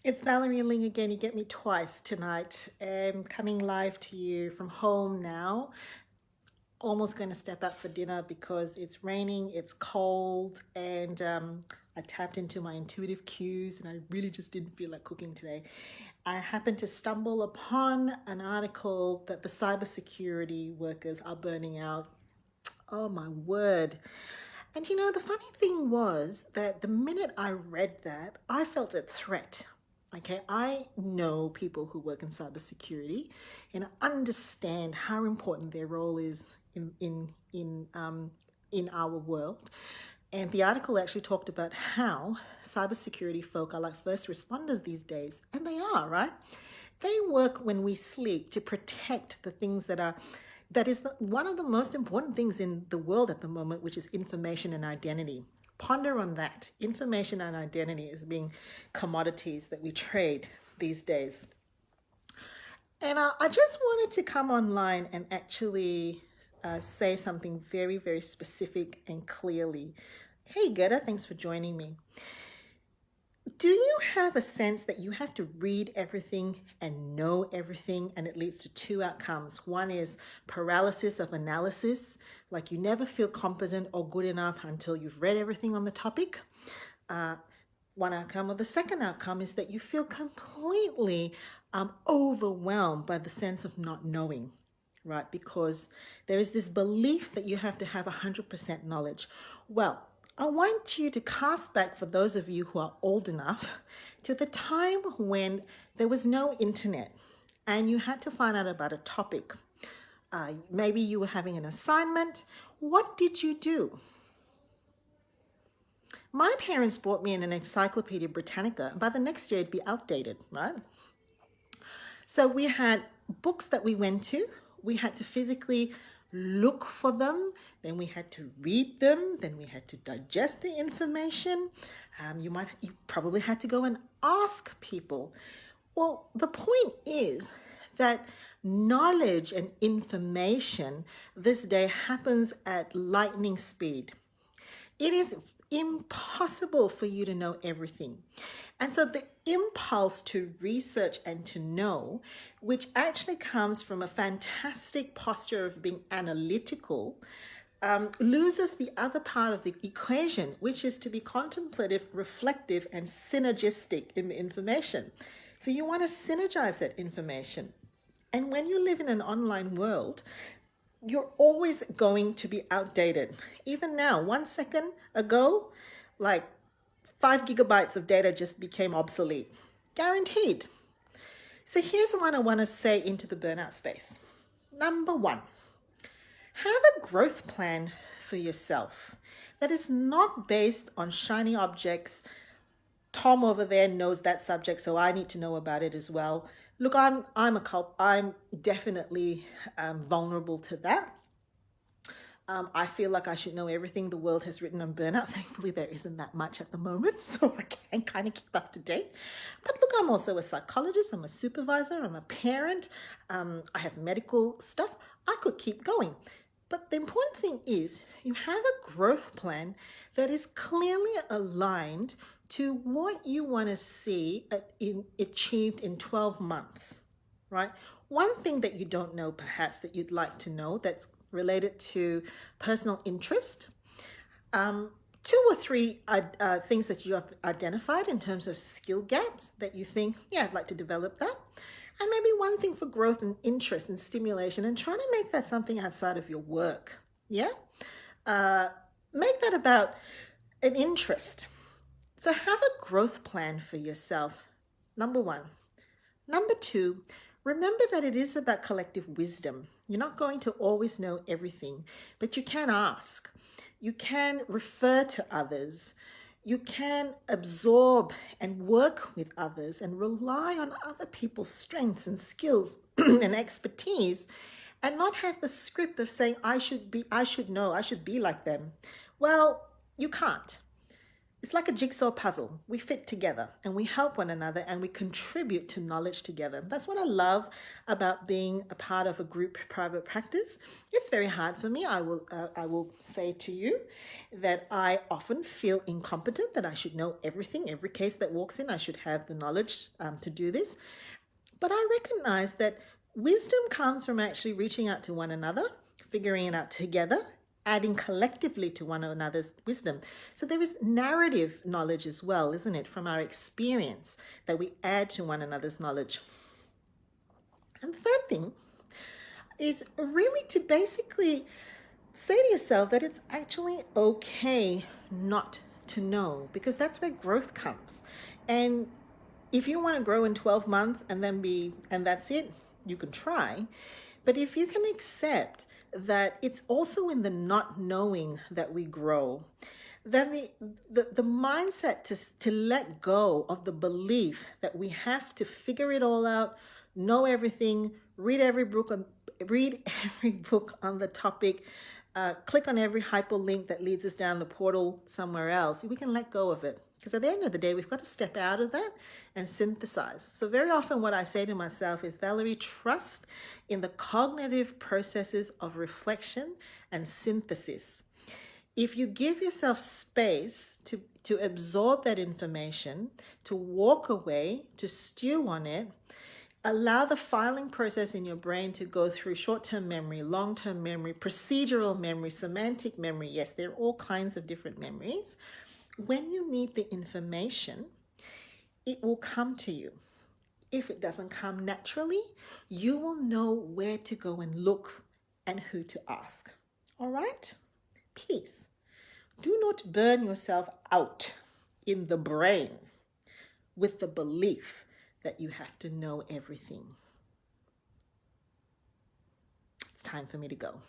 It's Valerie Ling again. You get me twice tonight. I'm coming live to you from home now. Almost going to step out for dinner because it's raining, it's cold, and I tapped into my intuitive cues and I really just didn't feel like cooking today. I happened to stumble upon an article that the cybersecurity workers are burning out. Oh my word. And the funny thing was that the minute I read that, I felt a threat. Okay, I know people who work in cybersecurity and understand how important their role is in our world. And the article actually talked about how cybersecurity folk are like first responders these days, and they are, right? They work when we sleep to protect the things that is one of the most important things in the world at the moment, which is information and identity. Ponder on that. Information and identity as being commodities that we trade these days. And I just wanted to come online and actually say something very, very specific and clearly. Hey, Gerda, thanks for joining me. Do you have a sense that you have to read everything and know everything, and it leads to two outcomes? One is paralysis of analysis, like you never feel competent or good enough until you've read everything on the topic. One outcome, or the second outcome, is that you feel completely overwhelmed by the sense of not knowing, right? Because there is this belief that you have to have 100% knowledge. Well, I want you to cast back, for those of you who are old enough, to the time when there was no internet and you had to find out about a topic. Maybe you were having an assignment. What did you do? My parents bought me an Encyclopedia Britannica, and by the next year it'd be outdated, right? So we had books that we went to. We had to physically look for them, then we had to read them, then we had to digest the information. You probably had to go and ask people. Well, the point is that knowledge and information this day happens at lightning speed. It is impossible for you to know everything. And so the impulse to research and to know, which actually comes from a fantastic posture of being analytical, loses the other part of the equation, which is to be contemplative, reflective, and synergistic in the information. So you want to synergize that information. And when you live in an online world, you're always going to be outdated. Even now, 1 second ago, like 5 gigabytes of data just became obsolete. Guaranteed. So here's what I want to say into the burnout space. Number one, have a growth plan for yourself that is not based on shiny objects. Tom over there knows that subject, so I need to know about it as well. Look, I'm definitely vulnerable to that. I feel like I should know everything the world has written on burnout. Thankfully, there isn't that much at the moment, so I can kind of keep up to date. But look, I'm also a psychologist, I'm a supervisor, I'm a parent, I have medical stuff. I could keep going. But the important thing is you have a growth plan that is clearly aligned to what you want to see achieved in 12 months, right? One thing that you don't know, perhaps, that you'd like to know that's related to personal interest. 2 or 3 things that you have identified in terms of skill gaps that you think, yeah, I'd like to develop that. And maybe one thing for growth and interest and stimulation, and try to make that something outside of your work. Yeah? Make that about an interest. So have a growth plan for yourself, number one. Number two, remember that it is about collective wisdom. You're not going to always know everything, but you can ask. You can refer to others. You can absorb and work with others and rely on other people's strengths and skills and expertise, and not have the script of saying, I should know, I should be like them. Well, you can't. it's like a jigsaw puzzle. We fit together and we help one another and we contribute to knowledge together. That's what I love about being a part of a group private practice. It's very hard for me. I will say to you that I often feel incompetent, that I should know everything. Every case that walks in, I should have the knowledge to do this. But I recognize that wisdom comes from actually reaching out to one another, figuring it out together, adding collectively to one another's wisdom. So there is narrative knowledge as well, isn't it, from our experience that we add to one another's knowledge. And the third thing is really to basically say to yourself that it's actually okay not to know, because that's where growth comes. And if you want to grow in 12 months and that's it, you can try. But if you can accept that it's also in the not knowing that we grow, then the mindset to let go of the belief that we have to figure it all out, know everything, read every book on the topic, click on every hyperlink that leads us down the portal somewhere else, we can let go of it. Because at the end of the day, we've got to step out of that and synthesize. So very often what I say to myself is, Valerie, trust in the cognitive processes of reflection and synthesis. If you give yourself space to absorb that information, to walk away, to stew on it, allow the filing process in your brain to go through short-term memory, long-term memory, procedural memory, semantic memory. Yes, there are all kinds of different memories. When you need the information, it will come to you. If it doesn't come naturally, you will know where to go and look and who to ask. All right? Please, do not burn yourself out in the brain with the belief that you have to know everything. It's time for me to go.